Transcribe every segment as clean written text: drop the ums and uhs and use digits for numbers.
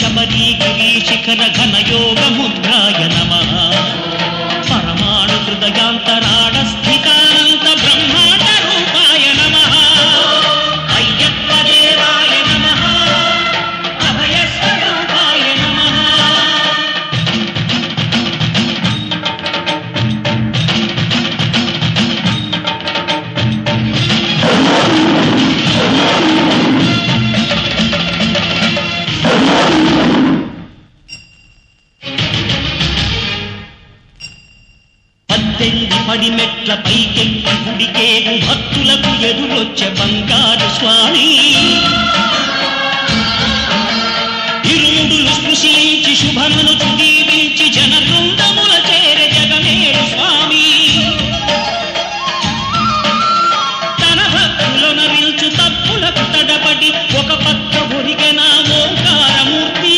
శబరీగిరి శిఖర ఘనయోగ ముద్రాయ నమః పరమాణు హృదయాంతరాడ స్థితానంత బ్రహ్మాండ రూపాయ నమః అయ్యప్ప దేవాయ నమః అభయ స్వరూపాయ నమః. పడిమెట్ల పైకెక్కి గుడికేగు భక్తులకు ఎదురొచ్చే బంగారు స్వామి ఇరుముడులు స్పృశించి శుభమును దీవించి జన బృందముల చేర జగమేరు స్వామి తన భక్తులను నిల్చు తప్పులకు తడబడి ఒక పక్క ఒరిగెన ఓంకారమూర్తి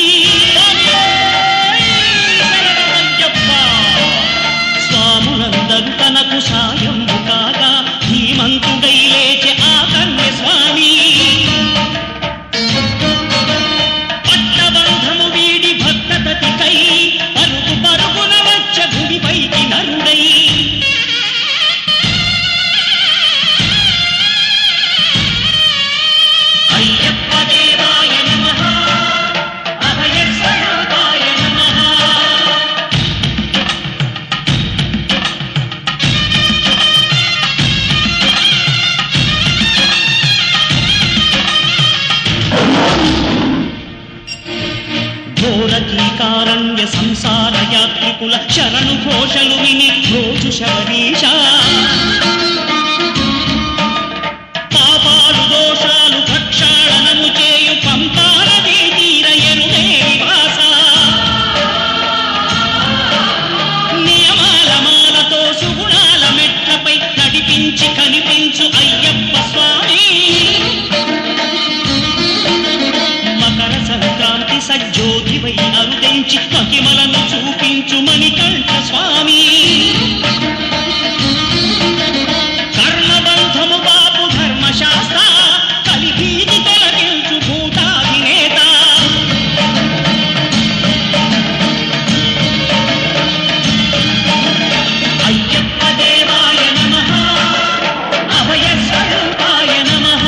స్వాములందరూ తనకు సాయము కాగా ధీమంతుడై లేచే ఆ కన్య స్వామి పట్టబంధము వీడి భక్తతతికై పరుగు పరుగున వచ్చ భూమిపైకి నరుడై అయ్యప్ప దేవాయ నమః అభయ స్వరూపాయ నమః. ఘోరకీకారణ్య సంసార యాత్రికుల శరణు ఘోషలు విని రోజు శబరీశ పాపాలు దోషాలు ప్రక్షాళనము చేయు పంపాల తీర ఎరుడే నివాస నియమాల మాలతో సుగుణాల మెట్లపై నడిపించి కనిపించు అయ్యప్ప స్వామి మకర సంక్రాంతి సజ్జోతివై అరుదించి మహిమలను చూపించు మణికంఠ స్వామి కర్మబంధము బాపు ధర్మశాస్త్ర కలిగీని తొలగించు భూతాధినేత అయ్యప్ప దేవాయ నమః అభయ స్వరూపాయ నమః.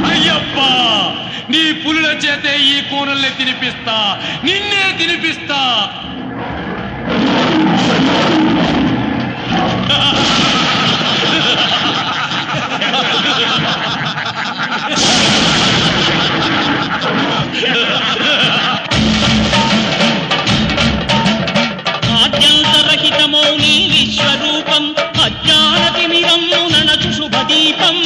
అయ్యప్ప నీ పులుల చేతే ఈ కూరల్ని తినిపిస్తా నిన్నే తినిపిస్తా. ఆద్యంతరహితమో నీ విశ్వరూపం అజ్ఞానతిమిరము ననచు శుభదీపం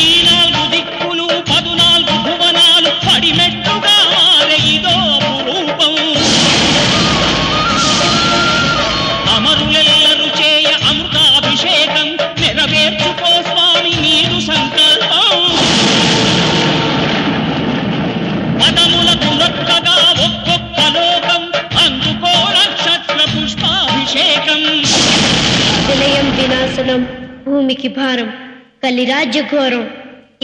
ఈ 4 దిక్కులు 14 భువనాలు పడిమెట్టుగా మారే ఇదో రూపం అమరులెల్లరు చేయ అమృతాభిషేకం నెరవేర్చుకో స్వామి నీరు సంకల్పం పదములకు లొక్కగా ఒక్కొక్క లోకం అందుకో నక్షత్ర పుష్పాభిషేకం. విలయం వినాశనం భూమికి భారం కలి రాజ్య ఘోరం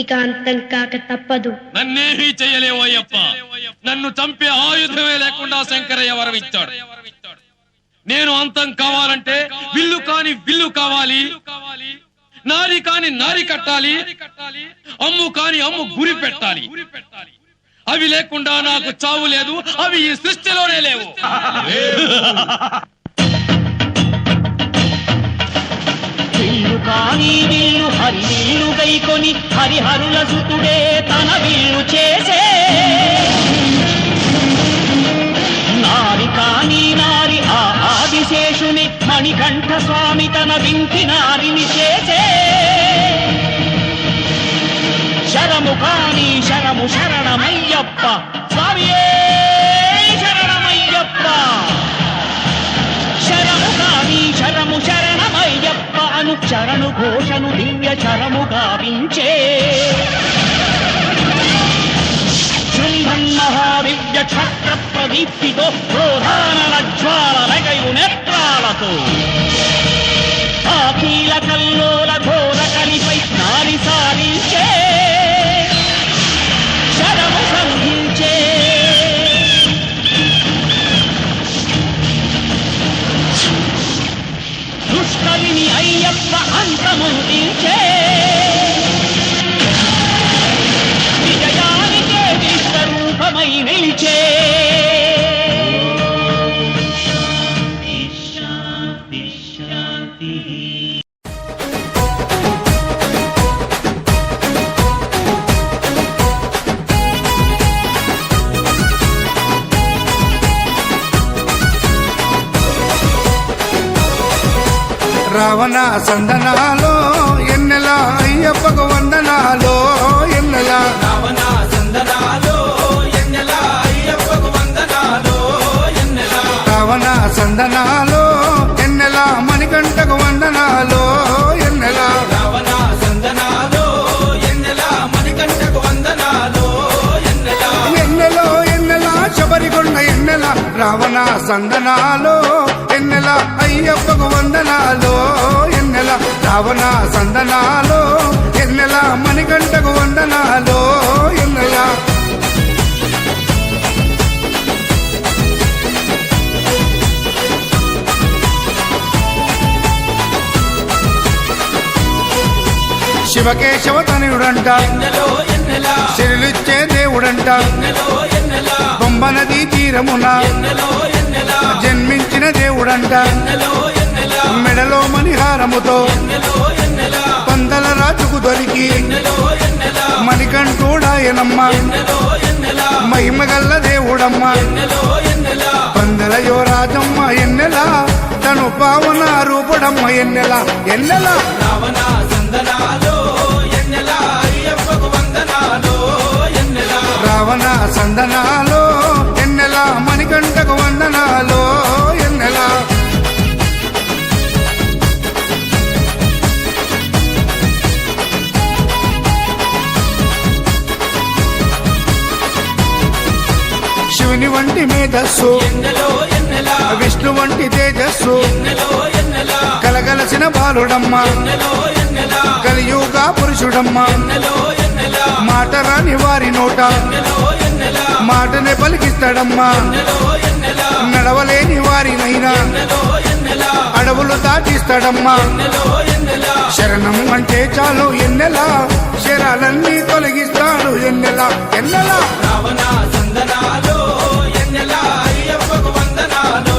ఇక అంతం కాక తప్పదు. నన్నేమీ చేయలేవు అయ్యప్ప. నన్ను చంపే ఆయుధమే లేకుండా శంకరయ్య వరమిచ్చాడు. నేను అంతం కావాలంటే విల్లు కాని విల్లు కావాలి, నారి కాని నారి కట్టాలి, అమ్ము కాని అమ్ము గురి పెట్టాలి. అవి లేకుండా నాకు చావు లేదు, అవి ఈ సృష్టిలోనే లేవు. విల్లు కాని విల్లు హరి విల్లు గైకొని హరిహరుల సుతుడే తన విల్లు చేసే నారి కాని నారి ఆ ఆదిశేషుని మణికంఠ స్వామి తన వింటి నారిని చేసే శరము కాని శరము శరణమయ్యప్ప స్వామియే శరణమయ్యప్ప శరము కాని శరము శరణమయ్యప్ప అను శరణు ఘోషను దివ్య శరము గావించే శృంగ మహాదివ్య క్షత్ర ప్రదీప్తితో ప్రోధాన లజ్వాల రగయు నేత్రాలతో ఆ కీల కల్లోల ఘోర కలిపై నారి సారించే శరము సంధించే దుష్కవిని అయ్యప్ప అంతమొందించే విజయానికే విశ్వరూపమై నిలిచే శాంతి శాంతి రావణ సందనాలో ఎన్నెల అయ్యప్పకు వందనాలో ఎన్నెల రావణ సందనాలో ఎన్నెల అయ్యప్పకు వందనాలో ఎన్నెల రావణ సందనాలో ఎన్నెల మణికంఠకు వందనాలో ఎన్నెల రావణ సందనాలో ఎన్నెల మణికంఠకు వందనాలో ఎన్నెల ఎన్నెలో ఎన్నెల శబరికొండ ఎన్నెల రావణ సందనాలో ఎన్నెల అయ్యప్పకు వందనాలో ఎన్నెల రావణ సందనాలో ఎన్నెల మణికంఠకు వందనాలో ఎన్నెల శివకేశవ తనయుడంట ఎన్నెలో ఎన్నెల సిరులిచ్చే దేవుడంట ఎన్నెలో ఎన్నెల పంబ నదీ తీరమున ఎన్నెలో ఎన్నెల జన్మించిన దేవుడంట ఎన్నెలో ఎన్నెల మెడలో మణిహారముతో ఎన్నెలో ఎన్నెల పందల రాజుకు దొరికి ఎన్నెలో ఎన్నెల మణికంఠుడాయనమ్మ ఎన్నెలో ఎన్నెల మహిమగల్ల దేవుడమ్మ ఎన్నెలో ఎన్నెల పందల యువరాజమ్మ ఎన్నెల తను పావన రూపుడమ్మ ఎన్నెల ఎన్నెల రావణ సందనాలో ఎన్నెల అయ్యప్పకు వందనాలో ఎన్నెల రావణ సందనాలో ఎన్నెల మణికంఠకు వందనాలో ఎన్నెల శివుని వంటి మేధస్సు ఎన్నెలో ఎన్నెల విష్ణు వంటి తేజస్సు ఎన్నెలో ఎన్నెల కలగలసిన బాలుడమ్మ ఎన్నెలో ఎన్నెల కలియుగ పురుషుడమ్మ ఎన్నెలో ఎన్నెల మాట రాని వారి నోట ఎన్నెలో ఎన్నెల మాటనే పలికిస్తాడమ్మా ఎన్నెలో ఎన్నెల నడవలేని వారినైనా ఎన్నెలో ఎన్నెల అడవులు దాటిస్తాడమ్మా ఎన్నెలో ఎన్నెల శరణం అంటే చాలు ఎన్నెల శరాలన్నీ తొలగిస్తాడు ఎన్నెల ఎన్నెల రావణ సందనాలో ఎన్నెల అయ్యప్పకు వందనాలో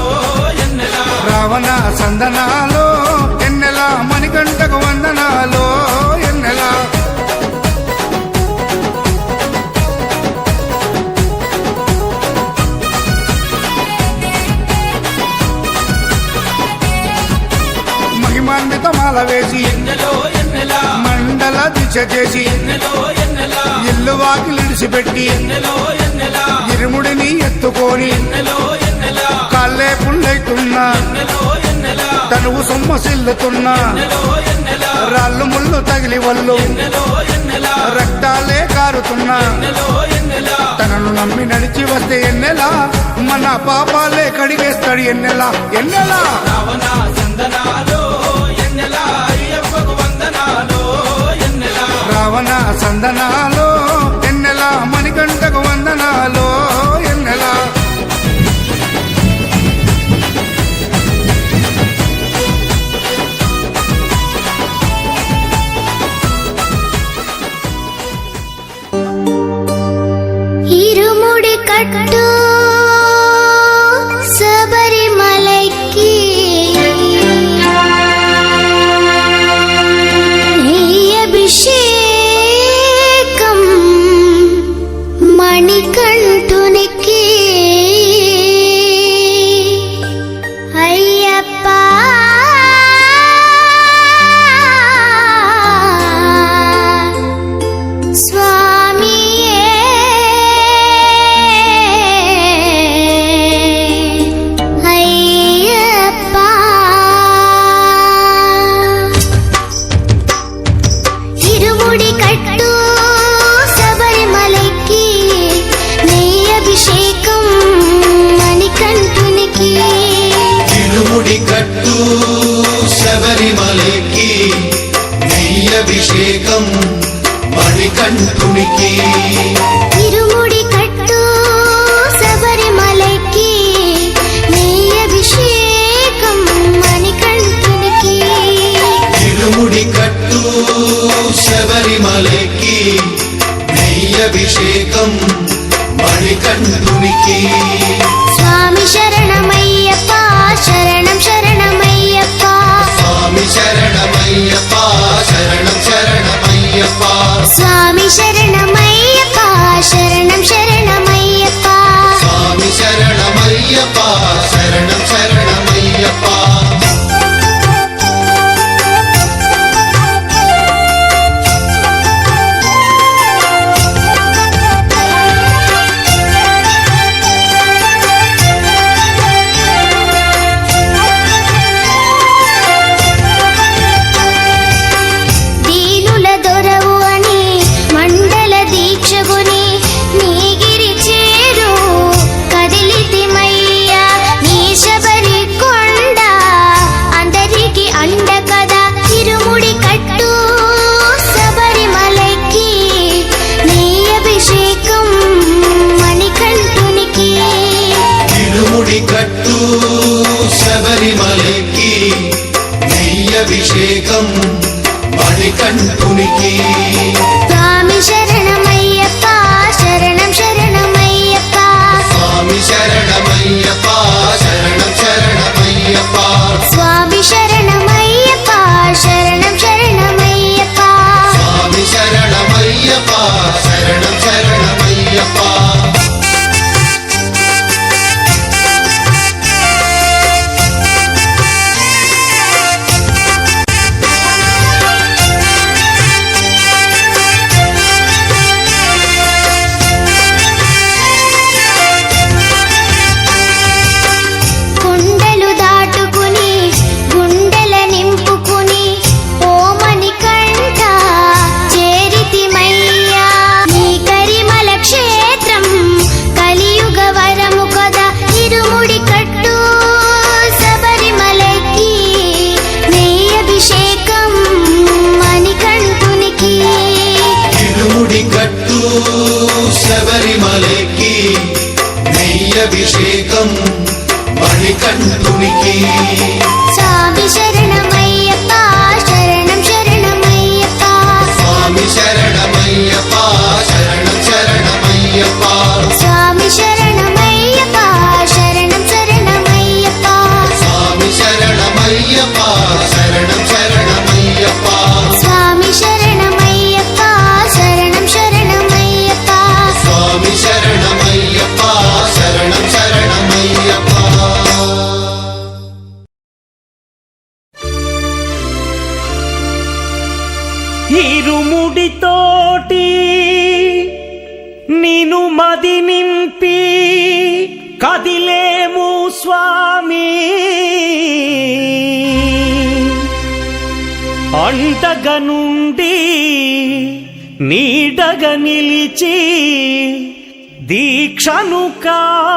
ఎన్నెల రావణ సందనాలో ఎన్నెల మణికంఠకు వందనాలో ఎన్నెల మహిమాన్వితమాల వేసి ఎన్నెలో ఎన్నెల మండల దిశ చేసి ఎన్నెలో ఎన్నెల ఇల్లు వాకిలిడిసిపెట్టి ఎన్నెలో ఎన్నెల ఇరుముడిని ఎత్తుకొని ఎన్నెలో ఎన్నెల కాళ్ళే పుల్లైతున్నా ఎన్నెలో ఎన్నెల తనువు సొమ్మసిల్లుతున్నా ఎన్నెలో ఎన్నెల రాళ్ళు ముళ్ళు తగిలి వల్లు ఎన్నెలో ఎన్నెల రక్తాలే కారుతున్నా ఎన్నెలో ఎన్నెల తనను నమ్మి నడిచి వస్తే ఎన్నెల మన పాపాలే కడిగేస్తాడు ఎన్నెల ఎన్నెల రావణ సందనాలో ఎన్నెల అయ్యప్పకు వందనాలో ఎన్నెల రావణ సందనాలో ఎన్నెల మణికంఠకు వందనాలో ఎన్నెల ఇరుముడి కట్టు శబరిమలైకి నెయ్యి అభిషేకం మణికంఠునికి ఇరుముడి కట్టు శబరిమలకి నెయ్యి అభిషేకం మణికంఠునికి ఇరుముడి కట్టు శబరిమలకి నెయ్యభిషేకం మణికంఠునికి స్వామి శరణమయ్యప్ప శరణం శరణమయ్యప్ప స్వామి శరణమయ్యప్ప శరణం శరణమయ్యప్ప స్వామి శరణమయ్యప్ప శరణం శరణమయ్యప్ప స్వామి శరణమయ్యప్ప శరణం శరణమయ్యప్ప దీనుల దొరవు అని మండల దీక్షగుని నీగిరి చేరు కదిలితిమయ్యా నీ శబరి కొండ అందరికి అండ కదా ఇరుముడి కట్టు శబరిమలకి నీ అభిషేకం మణికంఠునికి ఇరుముడి కట్టు శబరిమలకి నెయ్యభిషేకం మణికంఠునికి స్వామి శరణమయ్యప్ప శరణం శరణమయ్యప్ప స్వామి శరణమయ్యప్ప శరణం శరణమయ్యప్ప స్వామి శరణమయ్యప్ప శరణం శరణమయ్యప్ప స్వామి శరణమయ్యప్ప శరణం శరణమయ్యప్ప కొండలు దాటుకుని గుండెల నింపుకుని ఓమని కంట చేరితిమయ్యా నీ కరిమల క్షేత్రం కలియుగ వరము కదా ఇరుముడి కట్టు శబరిమలకి నెయ్యి అభిషేకం మణికంఠునికి ఇరుముడి కట్టు శబరిమలకి నెయ్యభిషేకం మణికంఠునికి స్వామి శరణమయ్యప్ప శరణం శరణమయ్యప్ప స్వామి శరణమయ్యప్ప శరణం శరణమయ్యప్ప స్వామి శరణమయ్యప్ప శరణం శరణమయ్యప్ప స్వామి శరణమయ్యప్ప శరణం శరణమయ్యప్ప స్వామి శరణమయ్యప్ప శరణం శరణమయ్యప్ప స్వామి శరణమయ్యప్ప శరణం శరణమయ్యప్ప ఇరుముడితోటి నిను మది నింపి కదిలేము స్వామి అండగ నుండి నీడగా నిలిచి దీక్షను కావవయ్యా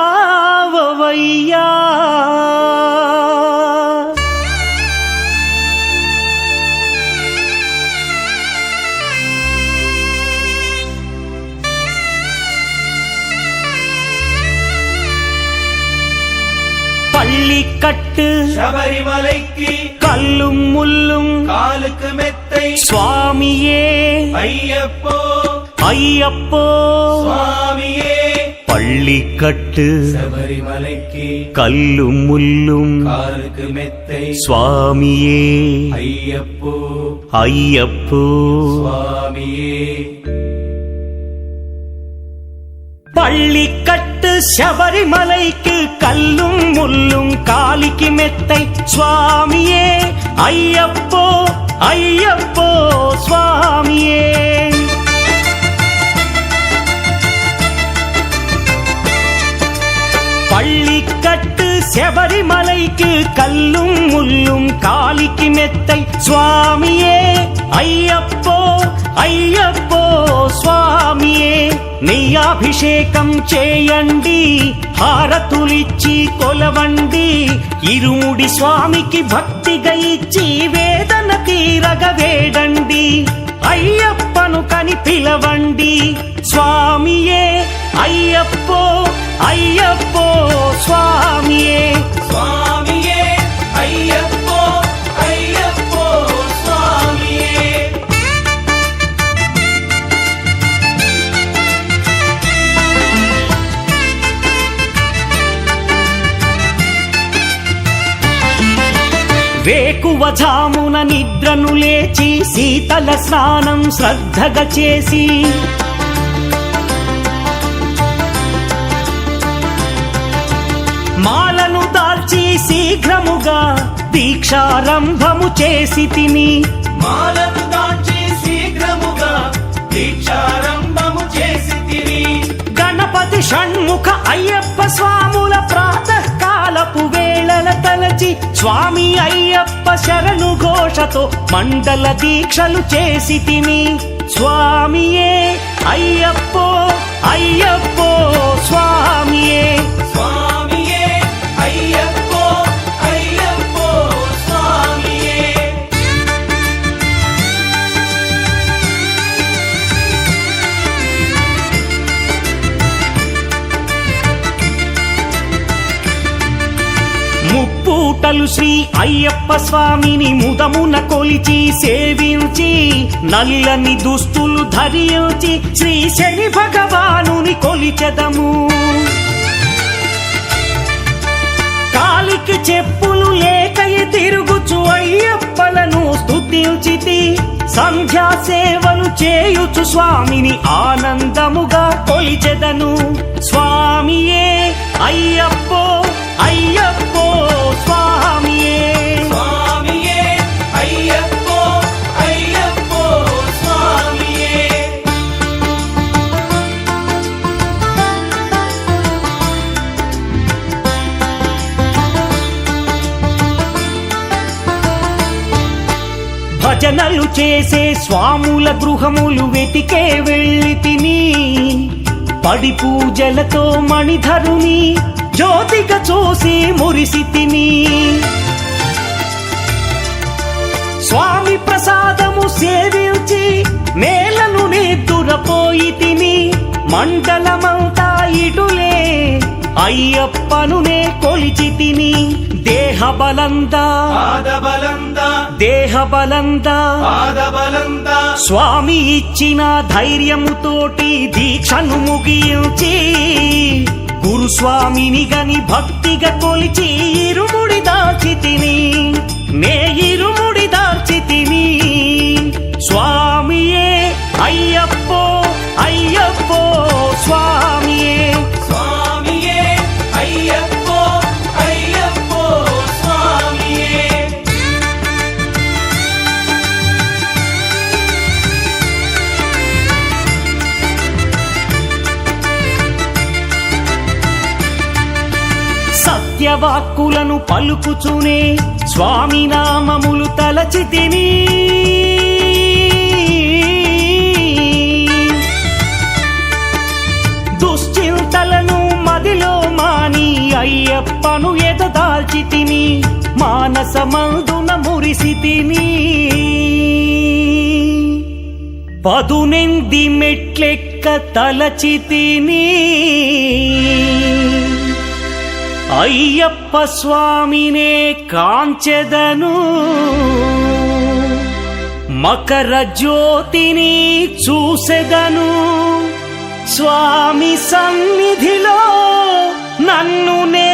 பள்ளிக்கட்டு శబరిమలైకి கல்லும் முள்ளும் காலுக்கு மெத்தை சுவாமியே ஐயப்போ ஐயப்போ சுவாமியே பள்ளிக்கட்டு శబరిమలైకి கல்லும் முள்ளும் காலுக்கு மெத்தை சுவாமியே ஐயப்போ ஐயப்போ சுவாமியே பள்ளிக்கட்டு శబరిమలైకి கல்லும் முள்ளும் காலிக்கு மெத்தை சுவாமியே ஐயப்போ ஐயப்போ சுவாமியே பள்ளிக்கட்டு శబరిమలైకి கல்லும் முள்ளும் காலிக்கு மெத்தை சுவாமியே ஐயப்போ ஐயப்போ స్వామియే నెయ్యాభిషేకం చేయండి హారతులిచ్చి కొలవండి ఇరుముడి స్వామికి భక్తిగా ఇచ్చి వేదన తీరగ వేడండి అయ్యప్ప కనుకని పిలవండి స్వామియే అయ్యప్పో అయ్యప్పో స్వామియే స్వామియే అయ్యప్పో అయ్యప్పో స్వామియే వేకువజామున నిద్రను లేచి శీతల స్నానం శ్రద్ధగా చేసి మాలను దాల్చి శీఘ్రముగా దీక్షారంభము చేసి తిని మాలను దాల్చి శీఘ్రముగా దీక్షారంభము చేసి తిని గణపతి షణ్ముఖ అయ్యప్ప స్వాముల ప్రాతకాలపు వేళల తలచి స్వామి అయ్యప్ప శరణు ఘోషతో మండల దీక్షలు చేసి తిని స్వామియే అయ్యప్పో అయ్యప్పో స్వామియే స్వామియే అయ్యప్పో అయ్యప్పో స్వామియే ముప్పూటలు శ్రీ అయ్యప్ప స్వామిని ముదమున కొలిచి సేవించి నల్లని దుస్తులు ధరించి శ్రీ శని భగవానుని కొలిచెదము కాలికి చెప్పులు లేకయి తిరుగుచు అయ్యప్పలను స్తుతించితి సంధ్యా సేవలు చేయుచు స్వామిని ఆనందముగా కొలిచెదను స్వామియే అయ్యప్పో అయ్యప్పో స్వామియే స్వామియే అయ్యప్పో అయ్యప్పో స్వామియే భజనలు చేసే స్వాముల గృహములు వెతికే వెళ్ళి తిని పడి పూజలతో మణిధరుని జ్యోతిగా చూసి మురిసి తిని స్వామి ప్రసాదము సేవించి నేలను నిద్దురపోయి తిని మండలమంతా ఇటులే అయ్యప్పనునే కొలిచి తిని దేహబలందా పాదబలందా దేహబలందా పాదబలందా స్వామి ఇచ్చిన ధైర్యముతోటి దీక్షను ముగించి గురుస్వామిని గని భక్తిగా కొలిచి ఇరుముడి దాల్చి తిని నే ఇరుముడి దాల్చి తిని స్వామియే అయ్యప్పో అయ్యప్పో స్వామియే స్వామియే అయ్యప్పో అయ్యప్పో స్వామియే సత్యవాక్కులను పలుకుచునే స్వామి నామములు తలచి తిని దుశ్చింతలను మదిలో మాని అయ్యప్పను ఎదదాల్చి తిని మానసమందున మురిసి తిని పదునెంది మెట్లెక్క తలచి తిని అయ్యప్ప స్వామినే కాంచెదను మకర జ్యోతిని చూసెదను స్వామి సన్నిధిలో నన్ను నే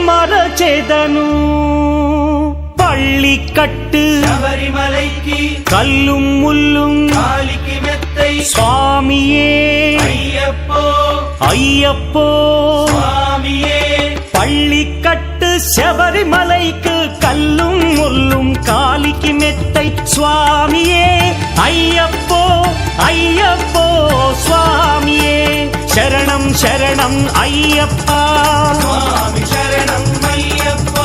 మరచెదను పళ్ళికట్టు శబరిమలైకి కల్లుం ముల్లుం కాలికి మెత్తై స్వామియే అయ్యప్పో అయ్యప్పో స్వామియే பள்ளிக்கட்டு శబరిమలైக்கு கல்லும் முள்ளும் காலிக்கு மெத்தை சுவாமியே ஐயப்போ ஐயப்போ சுவாமியே சரணம் சரணம் ஐயப்பா స్వామి శరణం అయ్యప్ప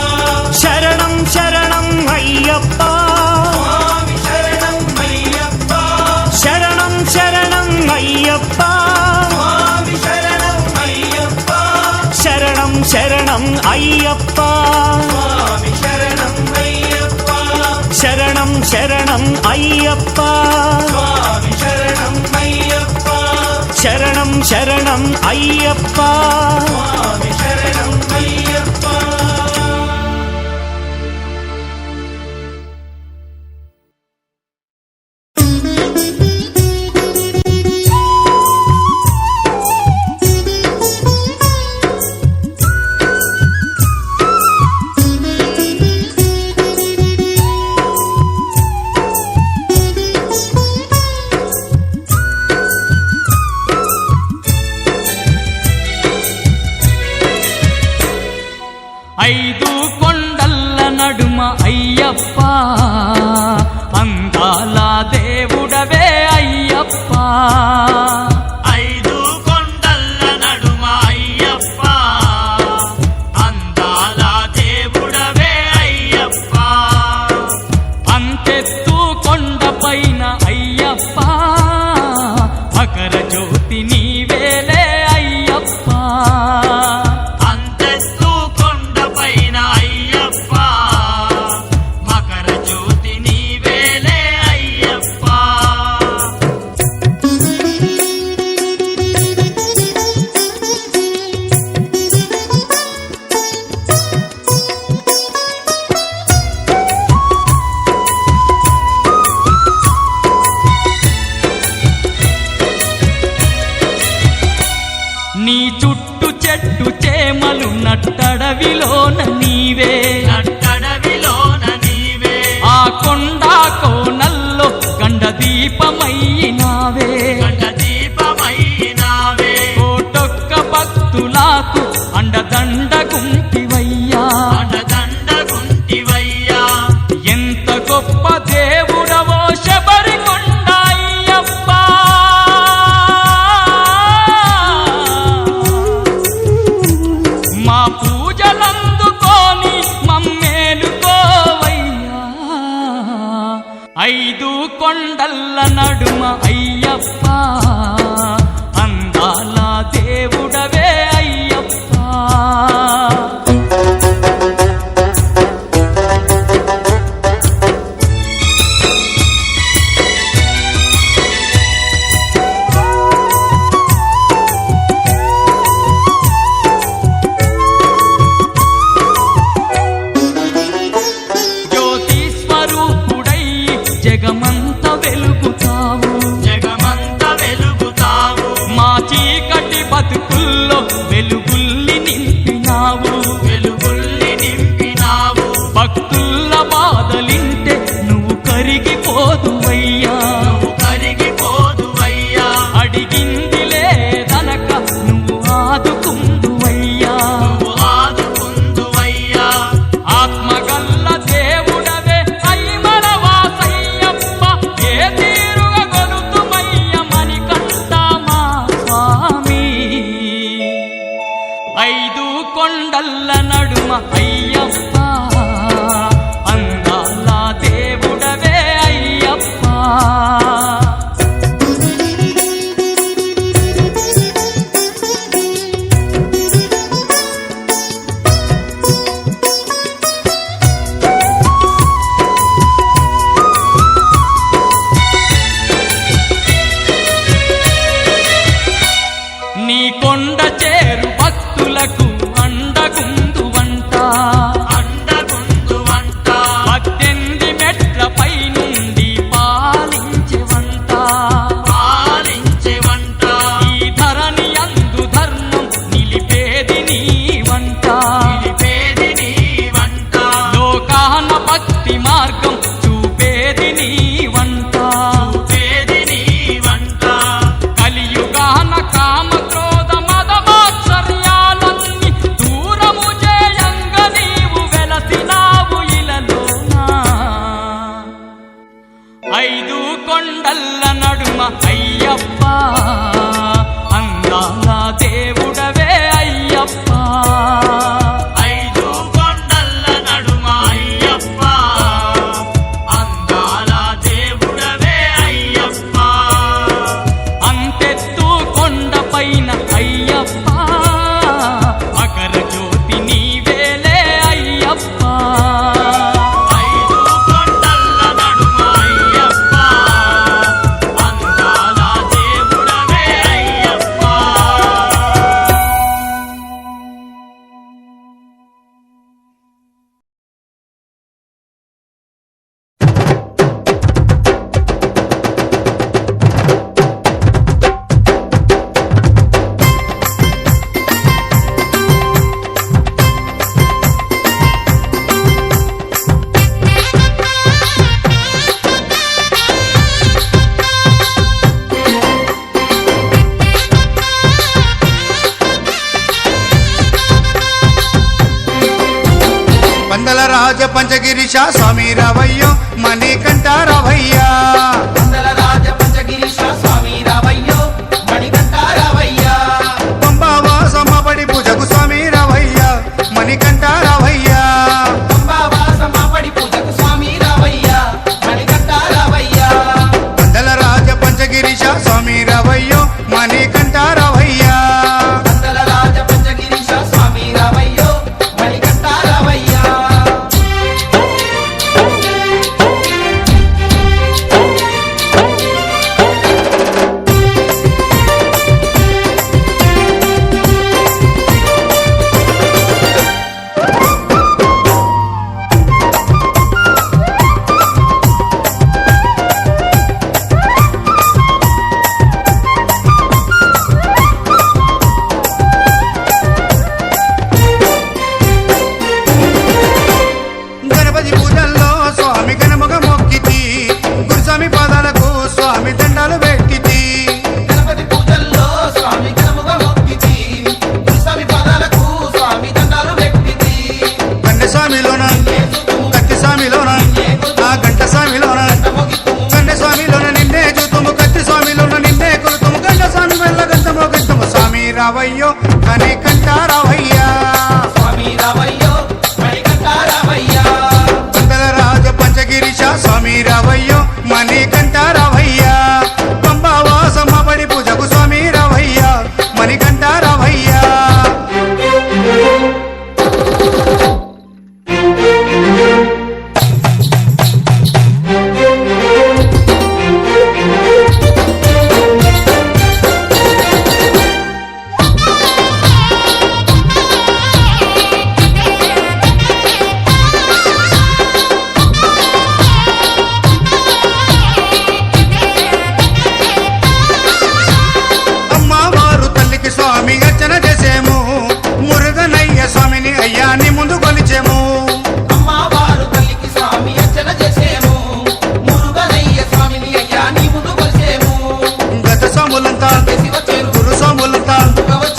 சரணம் சரணம் ஐயப்பா స్వామి శరణం అయ్యప్ప சரணம் சரணம் ஐயப்பா స్వామి శరణం అయ్యప్ప శరణం శరణం అయ్యప్ప స్వామి శరణం అయ్యప్ప శరణం శరణం అయ్యప్ప స్వామి శరణం అయ్యప్ప శరణం శరణం అయ్యప్ప స్వామి శరణం అయ్యప్ప ఐదు కొండల్ల నడుమ అయ్యప్ప అందాల దేవుడవే అయ్యప్ప ఐదు కొండల్ల నడుమ అయ్యప్ప అందాల దేవుడవే అయ్యప్ప అంతెత్తు కొండపైన అయ్యప్ప మకర జ్యోతి నీవేలే అయ్యప్ప అంతస్తు కొండపైన అయ్యప్ప మకర జ్యోతి నీవేలే అయ్యప్ప నీ చుట్టు చెట్టు చేమలు నట్టడవిలోన నీవే నట్టడవిలోన నీవే ఆ కొండ కోనల్లో గండ దీపమయ్యినావే గండ దీపమైనావే కోటొక్క భక్తులకు అండదండ గుంటివయ్యా అండదండ గుంటివయ్యా ఎంత గొప్ప దేవుడవో శబరికొండ అయ్యప్ప మా పూజలందుకోని మమ్మేలుకోవయ్యా ఐదు కొండల్ల నడుమ అయ్యప్ప అందాల దేవుడవే అయ్యప్ప జ్యోతి స్వరూపుడై జగమంత వెలుగుతావు జగమంత వెలుగుతావు మా చీకటి బతుకుల్లో వెలుగుల్ని నింపినావు వెలుగుల్ని నింపినావు భక్తుల్ల బాధలింటే నువ్వు కరిగిపోదువయ్యా నువ్వు కరిగిపోదువయ్యా అడిగింది లేదనక నువ్వు ఆదుకుందువయ్యా నువ్వు ఆదుకుందువయ్యా ఆత్మగల్ల దేవుడవే అయ్యమల వాసయ్యప్ప ఏ తీరుగా గొలుతుమయ్య మణికంఠ మా స్వామి ఐదు కొండల్ల నడుమ అయ్యప్ప అందాల దేవుడవే అయ్యప్ప నీ కొండ చేరు భక్తులకు అండగుందువంట అండ రాజ పంచగిరిశ స్వామి రావయ్యో మణికంఠ రావయ్యా మండల రాజ పంచగిరీశ స్వామి రావయ్యో మణికంఠ రావయ్యా పంబావాసమ్మబడి పూజకు స్వామి రావయ్యా మణికంఠ రావయ్యా పంబావాసమ్మబడి పూజకు స్వామి రావయ్యా మణికంఠ రావయ్యా మండల రాజ పంచగిరిశ స్వామి రావయ్యో మణికంఠ రావయ్యా మండల రాజ పంచగిరీశ స్వామి రావయ్యో మణికంఠ రావయ్యా గణపతి పూజల్లో స్వామి గణముగ మొక్కితి గురుస్వామి పాదాలకు స్వామి దండాలు పెట్టితి గణపతి పూజల్లో స్వామి గణముగా మొక్కితి స్వామి పాదాలకు స్వామి దండాలు పెట్టితి కన్నె స్వామిలోన కత్తి స్వామిలోన ఆ గంట స్వామిలోన కన్నె స్వామిలోన నిన్నే చూతుము కత్తి స్వామిలోన నిన్నే కొలుతుము గంట స్వామి వల్ల గంటమో గంటము స్వామి రావయ్యో మణికంఠ రావయ్యా స్వామి రావయ్యో మణికంఠ రావయ్యా మండల రాజ పంచగిరిశ స్వామి రావయ్యో మణికంఠ రావయ్యా పంబావాసమ్మబడి పూజకు స్వామి రావయ్యా మణికంఠ రావయ్యా అమ్మవారు తల్లికి స్వామి అర్చన చేసేము మురుగనయ్య స్వామిని అయ్యాని ముందు కొలిచేము అమ్మవారు తల్లికి స్వామి అర్చన చేసేము మురుగనయ్య స్వామిని అయ్యా నీ ముందు కొలిసేము గత స్వాములంతా చేసి వచ్చేరు గురు స్వాములంతా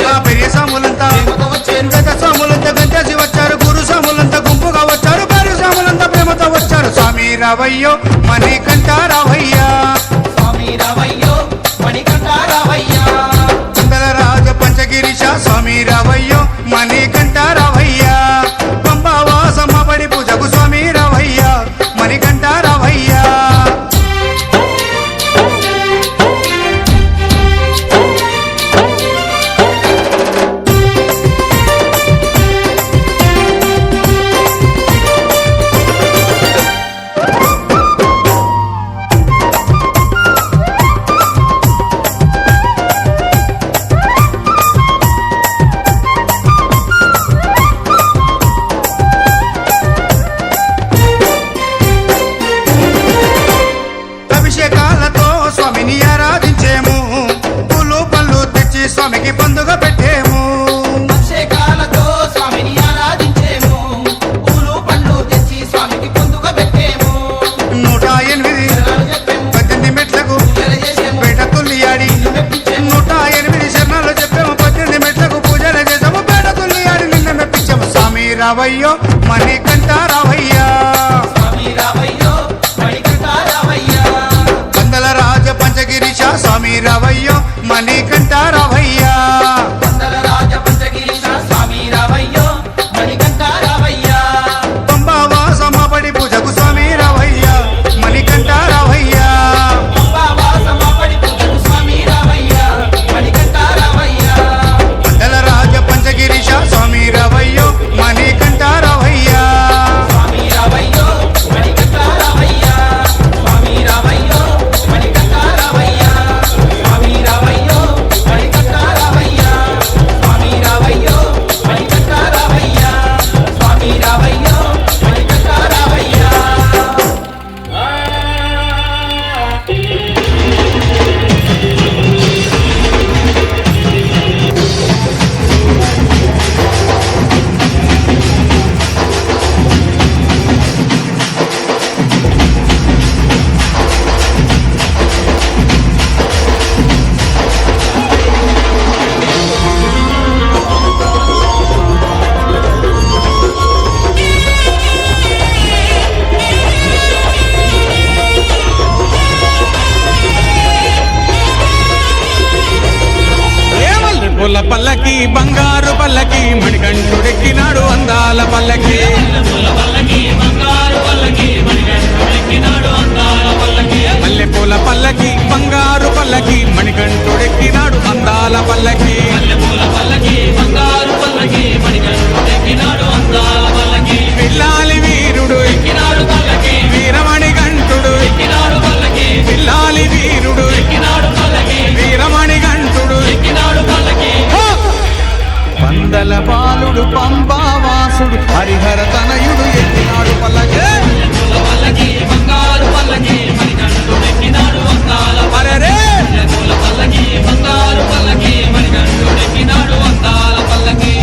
ఆ పెరియ స్వాములంతా ప్రేమతో వచ్చేరు గత స్వాములంతా గంటేసి వచ్చారు గురు స్వాములంతా గుంపుగా వచ్చారు భార్య స్వాములంతా ప్రేమతో వచ్చారు స్వామి రావయ్యో మణికంఠ రావయ్యా స్వామి రావయ్యో మణికంఠ రావయ్యా మండల రాజ పంచగిరిశ స్వామి రావయ్యో మణికంఠ రావయ్యా పంబావాసమ్మబడి పూజకు స్వామి రావయ్యా మణికంఠ రావయ్యా అభిషేకాలతో స్వామిని ఆరాధించేము పూలు పళ్ళు తెచ్చి స్వామికి పండుగ పెట్టేము అభిషేకాలతో స్వామిని ఆరాధించేము పూలు పండ్లు తెచ్చి స్వామికి పొందుగా పెట్టేము 108 శరణాలు చెప్పేము 18 మెట్లకు పూజలు చేసేము పేట తుల్లియాడి మెప్పించేము 108 శరణాలు చెప్పాము 18 మెట్లకు పూజలు చేసాము పేట తుల్లియాడి నిన్న మెప్పించాము స్వామి రావయ్యో మణికంఠ రావయ్యా స్వామి రావయ్యో మణికంఠ రావయ్యా మండల రాజ పంచగిరిశ స్వామి రావయ్యో మణికంఠ రావయ్యా మండల రాజ పంచగిరీశ స్వామి రావయ్యో మణికంఠ రావయ్యా పంబావాసమ్మబడి పూజకు స్వామి రావయ్యా మణికంఠ రావయ్యా పంబావాసమ్మబడి పూజకు స్వామి రావయ్యా మణికంఠ రావయ్యా మండల రాజ పంచగిరిశ స్వామి రావయ్యో మణికంఠ రావయ్యా స్వామి రావయ్యో మణికంఠ రావయ్యా స్వామి రావయ్యో మణికంఠ రావయ్యా స్వామి రావయ్యో మణికంఠ అందాల పల్లకి మల్లెపూల పల్లకి బంగారు పల్లకి మణికంఠుడెక్కినాడు అందాల పల్లకి పిల్లాలి వీరుడు ఎక్కినాడు పల్లకి వీరమణి గంటుడు ఎక్కినాడు పల్లకి పిల్లాలి వీరుడు ఎక్కినాడు పల్లకి వీరమణి గంటుడు ఎక్కినాడు పల్లకి పందల బాలుడు పంబావాసుడు హరిహర తనయుడు ఎక్కినాడు పల్లకే మల్లెపూల పల్లకి బంగారు పల్లకి మణికంఠుడెక్కినాడు అందాల అరెరే మల్లెపూల పల్లకి బంగారు పల్లకి మణికంఠుడెక్కినాడు అందాల పల్లకి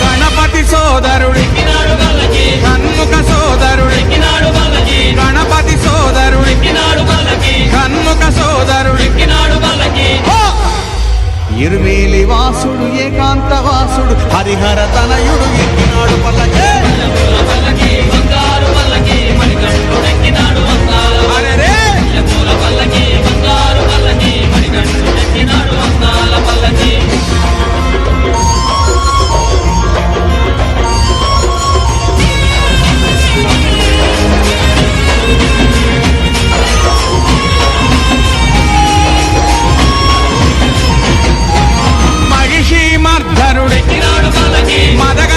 గణపతి సోదరుడు ఎక్కినాడు పల్లకి షణ్ముఖ సోదరుడు ఎక్కినాడు పల్లకి గణపతి సోదరుడు ఎక్కినాడు పల్లకి షణ్ముఖ సోదరుడు ఎక్కినాడు పల్లకి ఇరుమేలి వాసుడు ఏకాంత వాసుడు హరిహర తనయుడు ఎక్కినాడు పల్లకే మల్లెపూల పల్లకి బంగారు పల్లకి మణికంఠుడెక్కినాడు అందాల అరెరే మల్లెపూల పల్లకి బంగారు పల్లకి మణికంఠుడెక్కినాడు అందాల పల్లకి మహిషి మర్ధరుడు ఎక్కినాడు పల్లకి మదగ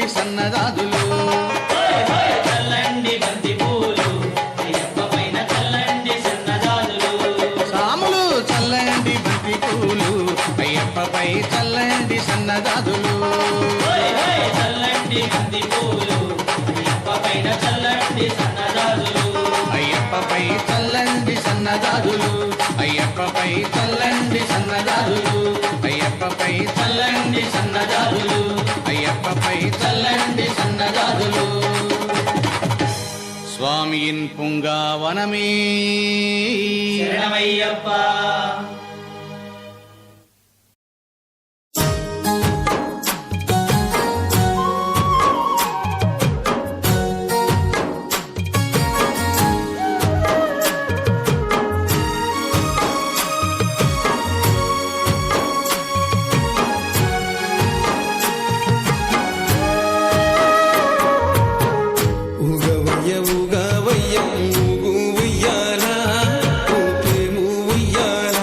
సన్నదాదులు చల్లండి బంతి పూలు అయ్యప్ప పైన చల్లండి సన్నజాజులు సాములు చల్లండి బంతి పూలు అయ్యప్పపై చల్లండి సన్నదాదులు చల్లండి బంతి పూలు అయ్యప్ప పైన చల్లండి సన్నజాజులు అయ్యప్పపై చల్లండి సన్నదాదులు అయ్యప్పపై చల్లండి సన్నదాదులు అయ్యప్పపై చల్లండి సన్నదాదులు అయ్యప్పపై చల్లండి సన్నదాదులు స్వామియిన్ పుంగావనమే శరణమయ్యప్ప ఉగవయ్య ఉగవయ్య ఊగు ఉయ్యాల ఊపేము ఉయ్యాల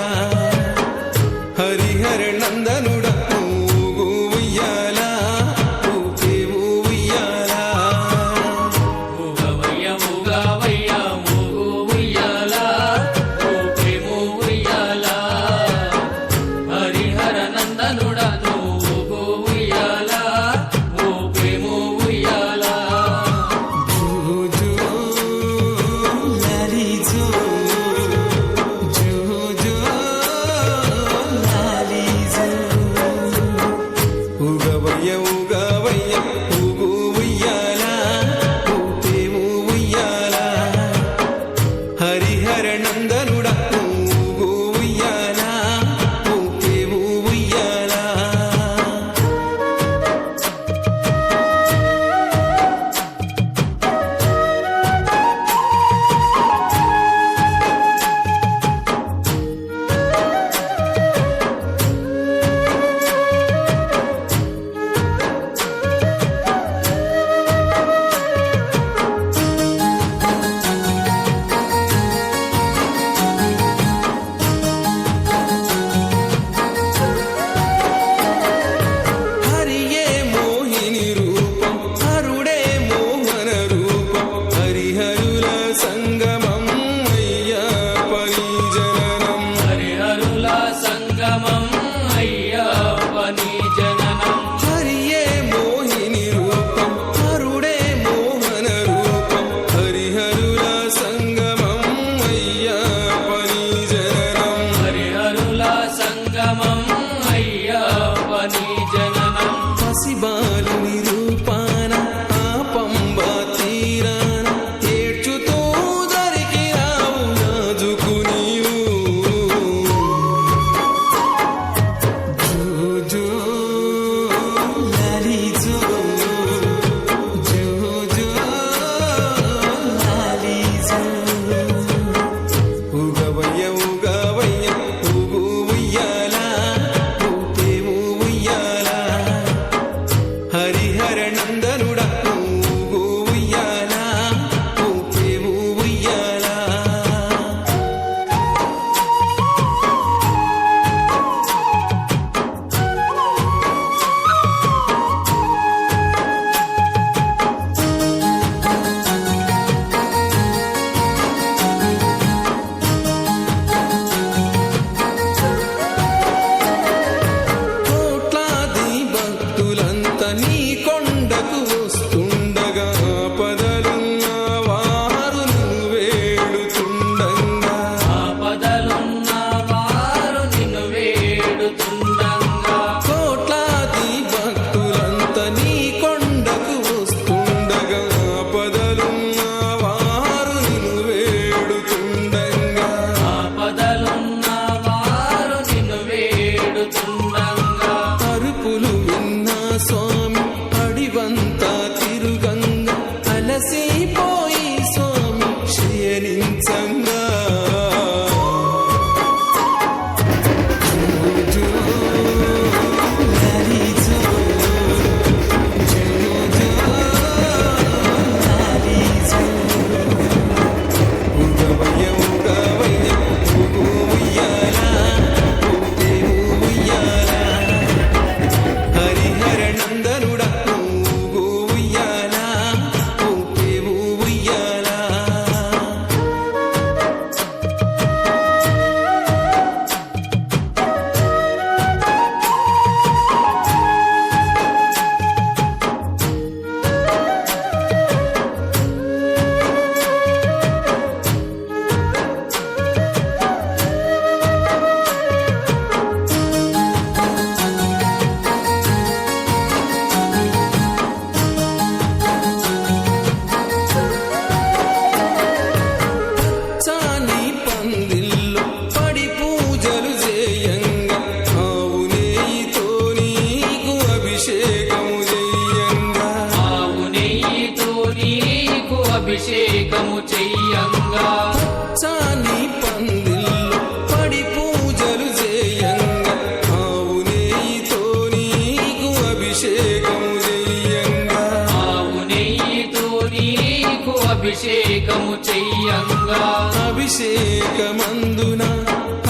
అభిషేకమందున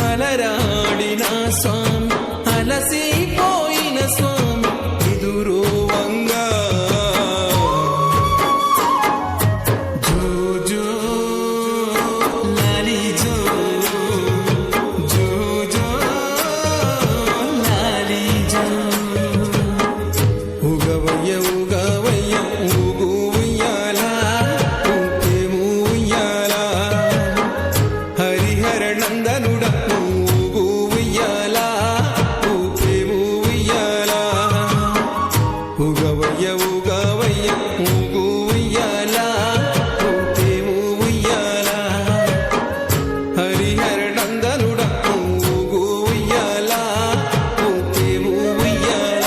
అలరాడిన స్వామి అలసిపోయిన స్వామి ఎదురోవంగా జో జో లాలి జో జో జో లాలి జో ఉగవయ్య ఉగవయ్య ఊగు ఉయ్యాల ఊకేము ఉయ్యాల హరిహర నందనుడ ఊగు ఉయ్యాల ఊకేము ఉయ్యాల ఉగవయ్య ఉగవయ్య ఊగు ఉయ్యాల ఊకేము ఉయ్యాల హరిహర నందనుడ ఊగు ఉయ్యాల ఊకేము ఉయ్యాల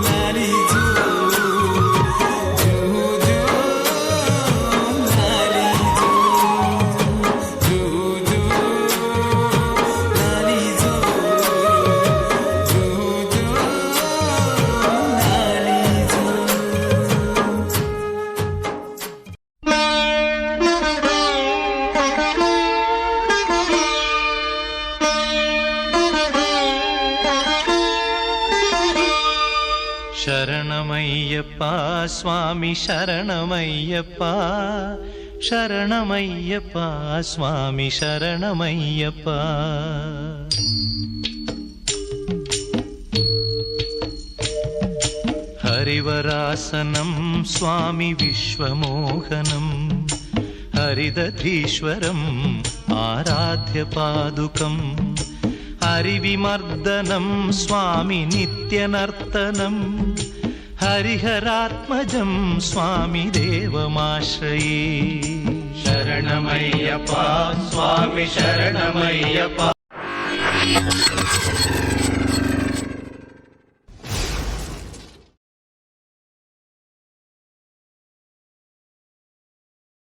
లాలి జో జో జో లాలి జో జో జో లాలి జో జో జో లాలి జో శరణమయ్యప్ప స్వామి శరణమయ్యప్ప శరణమయ్యప్ప స్వామి శరణమయ్యప్ప హరివరాసనం స్వామి విశ్వమోహనం హరిదధీశ్వరం ఆరాధ్య పాదుకం హరివిమర్దనం స్వామి నిత్యనర్తనం హరిహరాత్మజం స్వామి దేవమాశ్రయే శరణమయ్యప్ప స్వామి శరణమయ్యప్ప